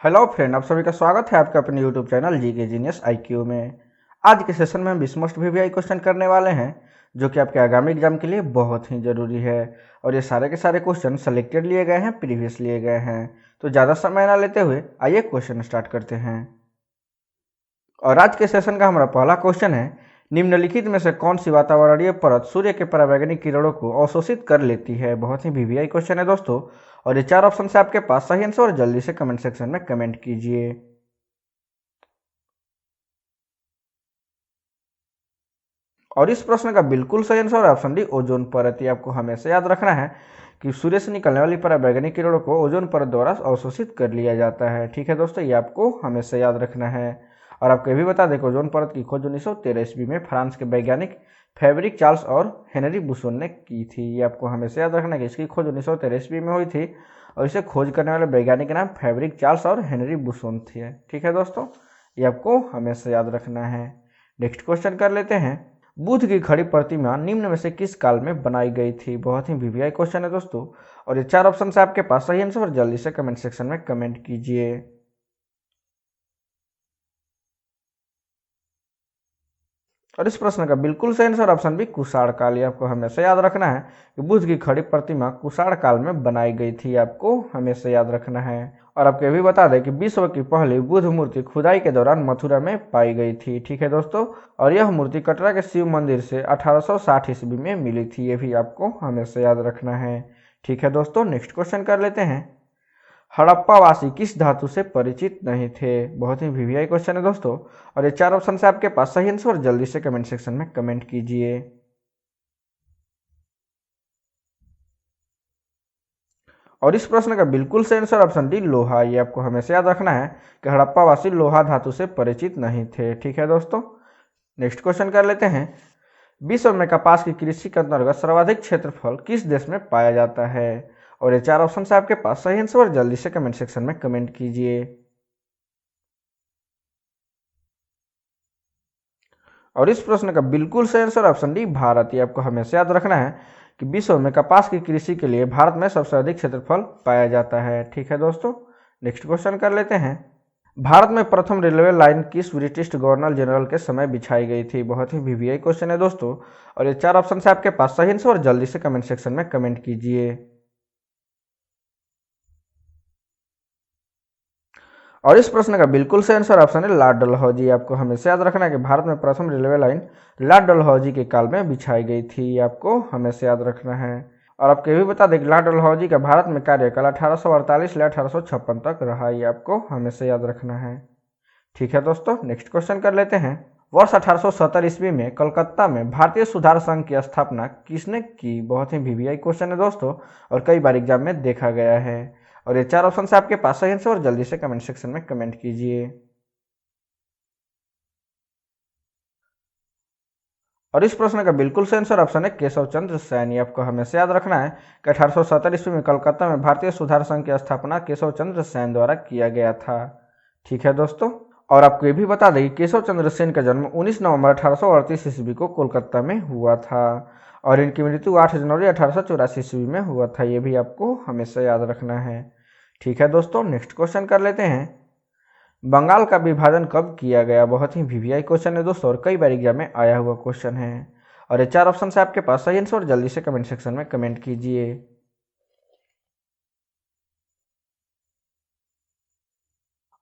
Hello friend, आप सभी का स्वागत है आपके अपने यूट्यूब चैनल जी के जीनियस IQ में। आज के सेशन में हम 20 मोस्ट VVI क्वेश्चन करने वाले हैं जो कि आपके आगामी एग्जाम के लिए बहुत ही ज़रूरी है। और ये सारे के सारे क्वेश्चन सेलेक्टेड लिए गए हैं, प्रीवियस लिए गए हैं। तो ज़्यादा समय ना लेते हुए आइए क्वेश्चन स्टार्ट करते हैं। और आज के सेशन का हमारा पहला क्वेश्चन है, निम्नलिखित में से कौन सी वातावरणीय परत सूर्य के परावैंगनिक किरणों को अवशोषित कर लेती है। बहुत ही VVI क्वेश्चन है दोस्तों। और ये 4 ऑप्शन से आपके पास सही आंसर, और जल्दी से कमेंट सेक्शन में कमेंट कीजिए। और इस प्रश्न का बिल्कुल सही आंसर ऑप्शन डी, ओजोन परत। ये आपको हमेशा याद रखना है कि सूर्य से निकलने वाली परावैंगनिक किरणों को ओजोन परत द्वारा अवशोषित कर लिया जाता है। ठीक है दोस्तों, ये आपको हमेशा याद रखना है। और आपको ये भी बता दें कि ओजोन परत की खोज 1913 ईस्वी में फ्रांस के वैज्ञानिक फैब्रिक चार्ल्स और हेनरी बुसोन ने की थी। ये आपको हमेशा याद रखना है कि इसकी खोज 1913 ईस्वी में हुई थी और इसे खोज करने वाले वैज्ञानिक का नाम फैब्रिक चार्ल्स और हेनरी बुसोन थे। ठीक है दोस्तों, ये आपको हमेशा याद रखना है। नेक्स्ट क्वेश्चन कर लेते हैं, बुद्ध की खड़ी प्रतिमा निम्न में से किस काल में बनाई गई थी। बहुत ही VVI क्वेश्चन है दोस्तों। और ये 4 ऑप्शन से आपके पास सही आंसर, जल्दी से कमेंट सेक्शन में कमेंट कीजिए। और इस प्रश्न का बिल्कुल सही आंसर ऑप्शन बी, कुषाण काल। ये आपको हमेशा याद रखना है कि बुद्ध की खड़ी प्रतिमा कुषाण काल में बनाई गई थी। आपको हमेशा याद रखना है। और आपको ये भी बता दें कि विश्व की पहली बुद्ध मूर्ति खुदाई के दौरान मथुरा में पाई गई थी। ठीक है दोस्तों, और यह मूर्ति कटरा के शिव मंदिर से 1860 ईस्वी में मिली थी। ये भी आपको हमेशा याद रखना है। ठीक है दोस्तों, नेक्स्ट क्वेश्चन कर लेते हैं, हड़प्पावासी किस धातु से परिचित नहीं थे। बहुत ही VVI क्वेश्चन है दोस्तों। और ये 4 ऑप्शन से आपके पास सही आंसर, जल्दी से कमेंट सेक्शन में कमेंट कीजिए। और इस प्रश्न का बिल्कुल सही आंसर ऑप्शन डी, लोहा। ये आपको हमेशा याद रखना है कि हड़प्पावासी लोहा धातु से परिचित नहीं थे। ठीक है दोस्तों, नेक्स्ट क्वेश्चन कर लेते हैं, विश्व में कपास की कृषि के अंतर्गत सर्वाधिक क्षेत्रफल किस देश में पाया जाता है। और ये 4 ऑप्शन से आपके पास सही आंसर, जल्दी से कमेंट सेक्शन में कमेंट कीजिए। और इस प्रश्न का बिल्कुल सही आंसर ऑप्शन डी, भारत। ये आपको हमेशा याद रखना है कि विश्व में कपास की कृषि के लिए भारत में सबसे अधिक क्षेत्रफल पाया जाता है। ठीक है दोस्तों, नेक्स्ट क्वेश्चन कर लेते हैं, भारत में प्रथम रेलवे लाइन किस ब्रिटिश गवर्नर जनरल के समय बिछाई गई थी। बहुत ही VVI क्वेश्चन है दोस्तों। और ये 4 ऑप्शन से आपके पास सही आंसर, और जल्दी से कमेंट सेक्शन में कमेंट कीजिए। और इस प्रश्न का बिल्कुल सही आंसर ऑप्शन है, लॉर्ड डलहौजी। आपको हमेशा याद रखना है कि भारत में प्रथम रेलवे लाइन लॉर्ड डलहौजी के काल में बिछाई गई थी। ये आपको हमेशा याद रखना है। और आपको ये भी बता दें कि लॉर्ड डलहौजी का भारत में कार्यकाल 1848 से 1856 तक रहा। ये आपको हमेशा याद रखना है। ठीक है दोस्तों, नेक्स्ट क्वेश्चन कर लेते हैं, वर्ष 1870 ईस्वी में कलकत्ता में भारतीय सुधार संघ की स्थापना किसने की। बहुत ही VVI क्वेश्चन है दोस्तों, और कई बार एग्जाम में देखा गया है। और ये 4 ऑप्शन से आपके पास सही आंसर, और जल्दी से कमेंट सेक्शन में कमेंट कीजिए। और इस प्रश्न का बिल्कुल सही आंसर ऑप्शन है, केशव चंद्र सेन। ये आपको हमेशा याद रखना है कि 1870 ईस्वी में कलकत्ता में भारतीय सुधार संघ की स्थापना केशव चंद्र सेन द्वारा किया गया था। ठीक है दोस्तों, और आपको ये भी बता दें कि केशव चंद्र सेन का जन्म 19 नवंबर 1838 ईस्वी को कोलकाता में हुआ था। और इनकी मृत्यु 8 जनवरी 1884 ईस्वी में हुआ था। ये भी आपको हमेशा याद रखना है। ठीक है दोस्तों, नेक्स्ट क्वेश्चन कर लेते हैं, बंगाल का विभाजन कब किया गया। बहुत ही VVI क्वेश्चन है दोस्तों, और कई बार एग्जाम में आया हुआ क्वेश्चन है। और ये 4 ऑप्शन से आपके पास सही आंसर, जल्दी से कमेंट सेक्शन में कमेंट कीजिए।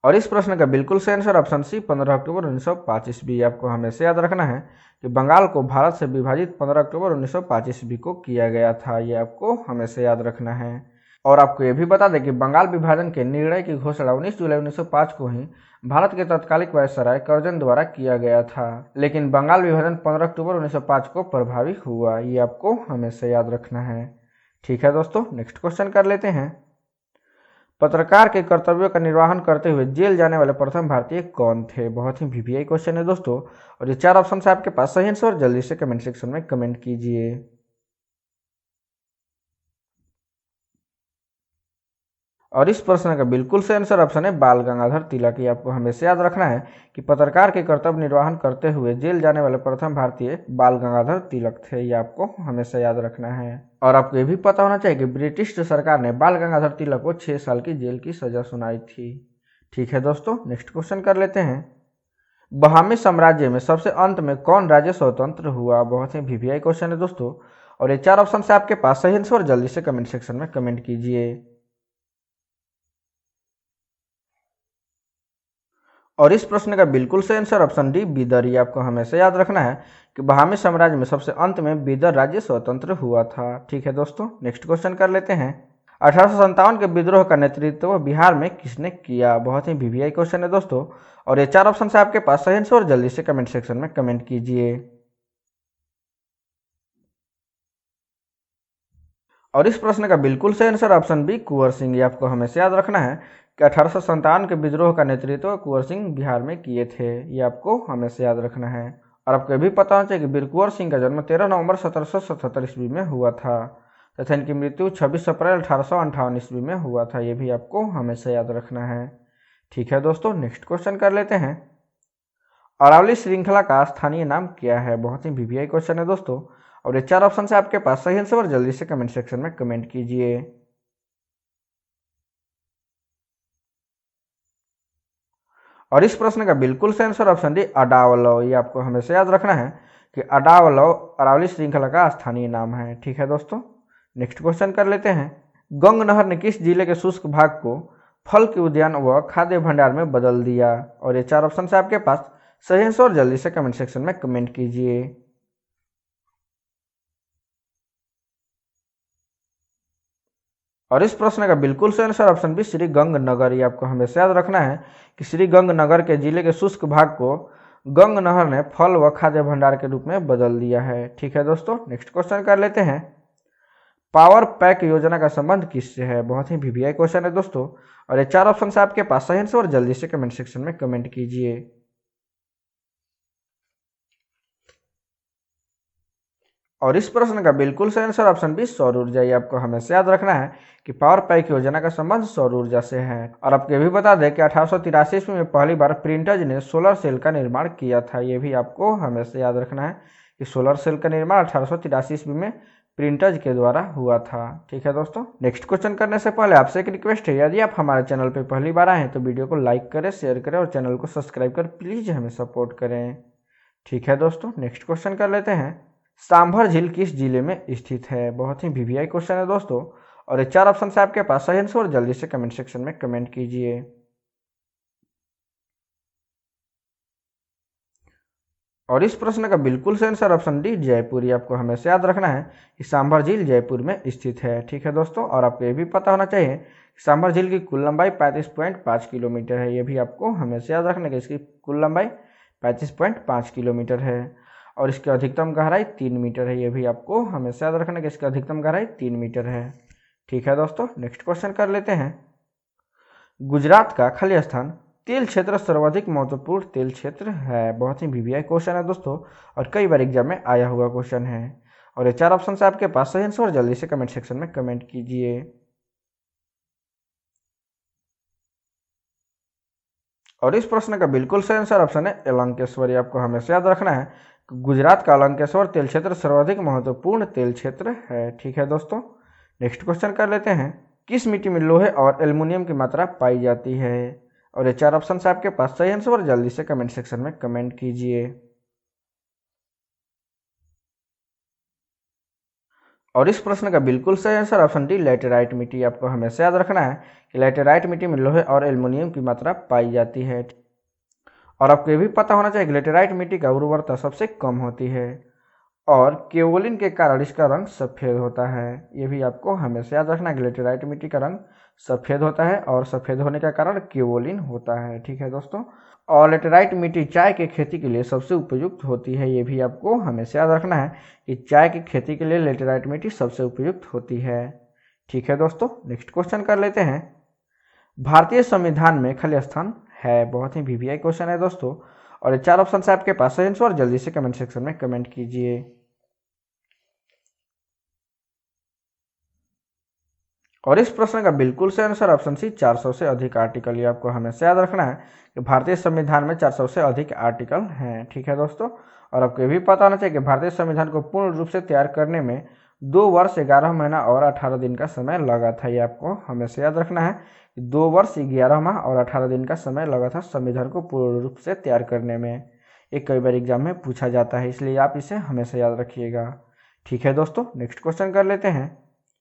और इस प्रश्न का बिल्कुल सही आंसर ऑप्शन सी, 15 अक्टूबर 1905 ईस्वी। आपको हमेशा याद रखना है कि बंगाल को भारत से विभाजित 15 अक्टूबर 1905 ईस्वी को किया गया था। ये आपको हमेशा याद रखना है। और आपको ये भी बता दें कि बंगाल विभाजन के निर्णय की घोषणा 19 जुलाई 1905 को ही भारत के तत्कालिक वायसराय कर्जन द्वारा किया गया था। लेकिन बंगाल विभाजन 15 अक्टूबर 1905 को प्रभावी हुआ। ये आपको हमेशा याद रखना है। ठीक है दोस्तों, नेक्स्ट क्वेश्चन कर लेते हैं, पत्रकार के कर्तव्यों का निर्वहन करते हुए जेल जाने वाले प्रथम भारतीय कौन थे। बहुत ही VVI क्वेश्चन है दोस्तों, और ये 4 ऑप्शन से आपके पास सही आंसर, जल्दी से कमेंट सेक्शन में कमेंट कीजिए। और इस प्रश्न का बिल्कुल सही आंसर ऑप्शन है, बाल गंगाधर तिलक। ये आपको हमेशा याद रखना है कि पत्रकार के कर्तव्य निर्वहन करते हुए जेल जाने वाले प्रथम भारतीय बाल गंगाधर तिलक थे। ये आपको हमेशा याद रखना है। और आपको ये भी पता होना चाहिए कि ब्रिटिश सरकार ने बाल गंगाधर तिलक को 6 साल की जेल की सजा सुनाई थी। ठीक है दोस्तों, नेक्स्ट क्वेश्चन कर लेते हैं। बहामी साम्राज्य में सबसे अंत में कौन राज्य स्वतंत्र हुआ? बहुत ही वीवीआई क्वेश्चन है दोस्तों, और ये 4 ऑप्शन है आपके पास, सही आंसर जल्दी से कमेंट सेक्शन में कमेंट कीजिए। और इस प्रश्न का बिल्कुल सही आंसर ऑप्शन डी बीदर। ये आपको हमेशा याद रखना है कि बहामी साम्राज्य में सबसे अंत में बीदर राज्य स्वतंत्र हुआ था। ठीक है दोस्तों, नेक्स्ट क्वेश्चन कर लेते हैं। 1857 के विद्रोह का नेतृत्व बिहार में किसने किया? बहुत ही वीवीआई क्वेश्चन है दोस्तों, और ये 4 ऑप्शन है आपके पास, सही आंसर जल्दी से कमेंट सेक्शन में कमेंट कीजिए। और इस प्रश्न का बिल्कुल सही answer option B Kunwar Singh. ये आपको हमेशा याद रखना है कि 1857 के विद्रोह का नेतृत्व कुंवर सिंह बिहार में किए थे। ये आपको हमेशा याद रखना है। और आपको ये भी पता होना चाहिए कि वीर कुंवर सिंह का जन्म 13 नवंबर 1777 ईस्वी में हुआ था तथा इनकी मृत्यु 26 अप्रैल 1858 ईस्वी में हुआ था। ये भी आपको हमेशा याद रखना है। ठीक है दोस्तों, नेक्स्ट क्वेश्चन कर लेते हैं। अरावली श्रृंखला का स्थानीय नाम क्या है? बहुत ही वीवीआई क्वेश्चन है दोस्तों, और ये 4 ऑप्शन है आपके पास, सही आंसर जल्दी से कमेंट सेक्शन में कमेंट कीजिए। और इस प्रश्न का बिल्कुल सही आंसर ऑप्शन डी अडावलो। ये आपको हमेशा याद रखना है कि अडावलो अरावली श्रृंखला का स्थानीय नाम है। ठीक है दोस्तों, नेक्स्ट क्वेश्चन कर लेते हैं। गंग नहर ने किस जिले के शुष्क भाग को फल के उद्यान व खाद्य भंडार में बदल दिया? और ये 4 ऑप्शन है आपके पास, सही आंसर जल्दी से कमेंट सेक्शन में कमेंट कीजिए। और इस प्रश्न का बिल्कुल सही आंसर ऑप्शन बी श्री गंग नगर। ये आपको हमेशा याद रखना है कि श्री गंग नगर के जिले के शुष्क भाग को गंग नहर ने फल व खाद्य भंडार के रूप में बदल दिया है। ठीक है दोस्तों, नेक्स्ट क्वेश्चन कर लेते हैं। पावर पैक योजना का संबंध किससे है? बहुत ही वीवीआई क्वेश्चन है दोस्तों, और ये 4 ऑप्शन है आपके पास, सही आंसर जल्दी से कमेंट सेक्शन में कमेंट कीजिए। और इस प्रश्न का बिल्कुल सही आंसर ऑप्शन बी सौर ऊर्जा। ये आपको हमेशा याद रखना है कि पावर पैक योजना का संबंध सौर ऊर्जा से है। और आपको ये भी बता दें कि 1883 ईस्वी में पहली बार प्रिंटर्स ने सोलर सेल का निर्माण किया था। ये भी आपको हमेशा याद रखना है कि सोलर सेल का निर्माण 1883 ईस्वी में प्रिंटर्स के द्वारा हुआ था। ठीक है दोस्तों, नेक्स्ट क्वेश्चन करने से पहले आपसे एक रिक्वेस्ट है, यदि आप हमारे चैनल पर पहली बार आए हैं तो वीडियो को लाइक करें, शेयर करें और चैनल को सब्सक्राइब कर प्लीज हमें सपोर्ट करें। ठीक है दोस्तों, नेक्स्ट क्वेश्चन कर लेते हैं। सांभर झील किस जिले में स्थित है? बहुत ही वीवीआई क्वेश्चन है दोस्तों, और ये 4 ऑप्शन है आपके पास, सही आंसर जल्दी से कमेंट सेक्शन में कमेंट कीजिए। और इस प्रश्न का बिल्कुल सही आंसर ऑप्शन डी जयपुर। ये आपको हमेशा याद रखना है कि सांभर झील जयपुर में स्थित है। ठीक है दोस्तों, और आपको ये भी पता होना चाहिए कि सांभर झील की कुल लंबाई 35.5 किलोमीटर है। ये भी आपको हमेशा याद रखना है कि इसकी कुल लंबाई 35.5 किलोमीटर है, और इसकी अधिकतम गहराई 3 मीटर है। ये भी आपको हमेशा याद रखना है कि इसकी अधिकतम गहराई 3 मीटर है। ठीक है दोस्तों, नेक्स्ट क्वेश्चन कर लेते हैं। गुजरात का खाली स्थान तेल क्षेत्र सर्वाधिक महत्वपूर्ण तेल क्षेत्र है? बहुत ही वीवीआई क्वेश्चन है दोस्तों, और कई बार एग्जाम में आया हुआ क्वेश्चन है। और ये 4 ऑप्शन है आपके पास, सही आंसर जल्दी से कमेंट सेक्शन में कमेंट कीजिए। और इस प्रश्न का बिल्कुल सही आंसर ऑप्शन है अलंकेश्वर। ये आपको हमेशा याद रखना है कि गुजरात का अलंकेश्वर तेल क्षेत्र सर्वाधिक महत्वपूर्ण तेल क्षेत्र है। ठीक है दोस्तों, नेक्स्ट क्वेश्चन कर लेते हैं। किस मिट्टी में लोहे और एल्युमिनियम की मात्रा पाई जाती है? और ये 4 ऑप्शन है आपके पास, सही आंसर जल्दी से कमेंट सेक्शन में कमेंट कीजिए। और इस प्रश्न का बिल्कुल सही आंसर ऑप्शन डी लैटेराइट मिट्टी। आपको हमेशा याद रखना है कि लैटेराइट मिट्टी में लोहे और एल्युमिनियम की मात्रा पाई जाती है। और आपको ये भी पता होना चाहिए कि लेटेराइट मिट्टी का उर्वरता सबसे कम होती है, और केओलिन के कारण इसका रंग सफ़ेद होता है। ये भी आपको हमेशा याद रखना है कि लेटेराइट मिट्टी का रंग सफ़ेद होता है, और सफ़ेद होने का कारण केओलिन होता है। ठीक है दोस्तों, और लेटेराइट मिट्टी चाय की खेती के लिए सबसे उपयुक्त होती है। ये भी आपको हमेशा याद रखना है कि चाय की खेती के लिए लेटेराइट मिट्टी सबसे उपयुक्त होती है। ठीक है दोस्तों, नेक्स्ट क्वेश्चन कर लेते हैं। भारतीय संविधान में खाली स्थान है? बहुत ही वीवीआई क्वेश्चन है दोस्तों, और ये 4 ऑप्शन है आपके पास, सही आंसर जल्दी से कमेंट सेक्शन में कमेंट कीजिए। और इस प्रश्न का बिल्कुल सही आंसर ऑप्शन सी 400 से अधिक आर्टिकल। ये आपको हमेशा याद रखना है कि भारतीय संविधान में 400 से अधिक आर्टिकल हैं। ठीक है दोस्तों, और आपको ये भी पता होना चाहिए कि भारतीय संविधान को पूर्ण रूप से तैयार करने में 2 वर्ष 11 महीना और 18 दिन का समय लगा था। ये आपको हमेशा याद रखना है। 2 वर्ष 11 माह और 18 दिन का समय लगा था संविधान को पूर्ण रूप से तैयार करने में। ये कई बार एग्जाम में पूछा जाता है, इसलिए आप इसे हमेशा याद रखिएगा। ठीक है दोस्तों, नेक्स्ट क्वेश्चन कर लेते हैं।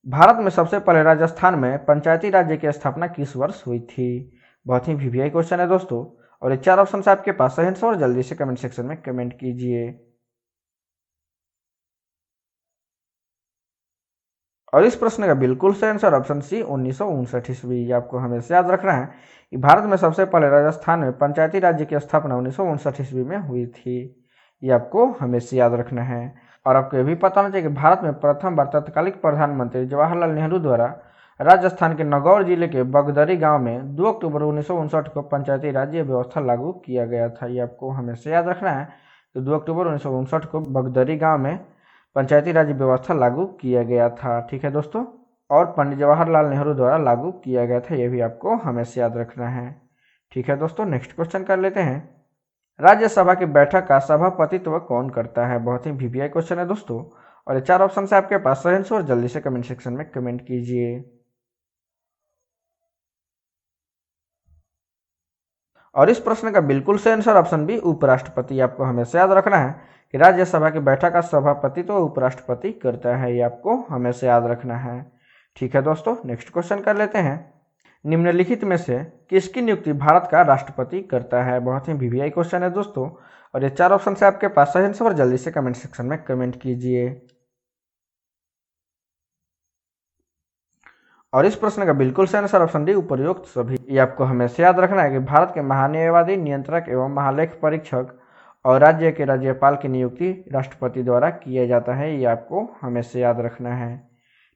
भारत में सबसे पहले राजस्थान में पंचायती राज्य की स्थापना किस वर्ष हुई थी? बहुत ही वीवीआई क्वेश्चन है दोस्तों, और ये 4 ऑप्शन आपके पास सही आंसर, और जल्दी से कमेंट सेक्शन में कमेंट कीजिए। और इस प्रश्न का बिल्कुल सही आंसर ऑप्शन सी 1959 ईस्वी। आपको हमेशा याद रखना है कि भारत में सबसे पहले राजस्थान में पंचायती राज्य की स्थापना 1959 ईस्वी में हुई थी। ये आपको हमेशा याद रखना है। और आपको यह भी पता होना चाहिए कि भारत में प्रथम बार तत्कालीन प्रधानमंत्री जवाहरलाल नेहरू द्वारा राजस्थान के नागौर जिले के बगदरी गांव में 2 अक्टूबर 1959 को पंचायती राज्य व्यवस्था लागू किया गया था। ये आपको हमेशा याद रखना है कि 2 अक्टूबर 1959 को बगदरी गांव में पंचायती राज व्यवस्था लागू किया गया था। ठीक है दोस्तों, और पंडित जवाहरलाल नेहरू द्वारा लागू किया गया था, यह भी आपको हमेशा याद रखना है। ठीक है दोस्तों, नेक्स्ट क्वेश्चन कर लेते हैं। राज्यसभा की बैठक का सभापतित्व कौन करता है? बहुत ही वीवीआई क्वेश्चन है दोस्तों, और ये 4 ऑप्शन से आपके पास सही आंसर, और जल्दी से कमेंट सेक्शन में कमेंट कीजिए। और इस प्रश्न का बिल्कुल सही आंसर ऑप्शन बी उपराष्ट्रपति। आपको हमेशा याद रखना है कि राज्यसभा की बैठक का सभापतित्व तो उपराष्ट्रपति करता है। ये आपको हमेशा याद रखना है। ठीक है दोस्तों, नेक्स्ट क्वेश्चन कर लेते हैं। निम्नलिखित में से किसकी नियुक्ति भारत का राष्ट्रपति करता है? बहुत ही वीवीआई क्वेश्चन है दोस्तों, और ये 4 ऑप्शन से आपके पास सही आंसर, और जल्दी से कमेंट सेक्शन में कमेंट कीजिए। और इस प्रश्न का बिल्कुल सही आंसर ऑप्शन डी उपयुक्त सभी। ये आपको हमेशा याद रखना है कि भारत के महान्यायवादी, नियंत्रक एवं महालेख परीक्षक और राज्य के राज्यपाल की नियुक्ति राष्ट्रपति द्वारा किया जाता है। ये आपको हमेशा याद रखना है।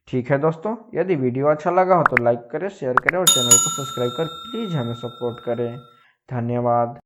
ठीक है दोस्तों, यदि वीडियो अच्छा लगा हो तो लाइक करें, शेयर करें, और चैनल को सब्सक्राइब कर प्लीज़ हमें सपोर्ट करें। धन्यवाद।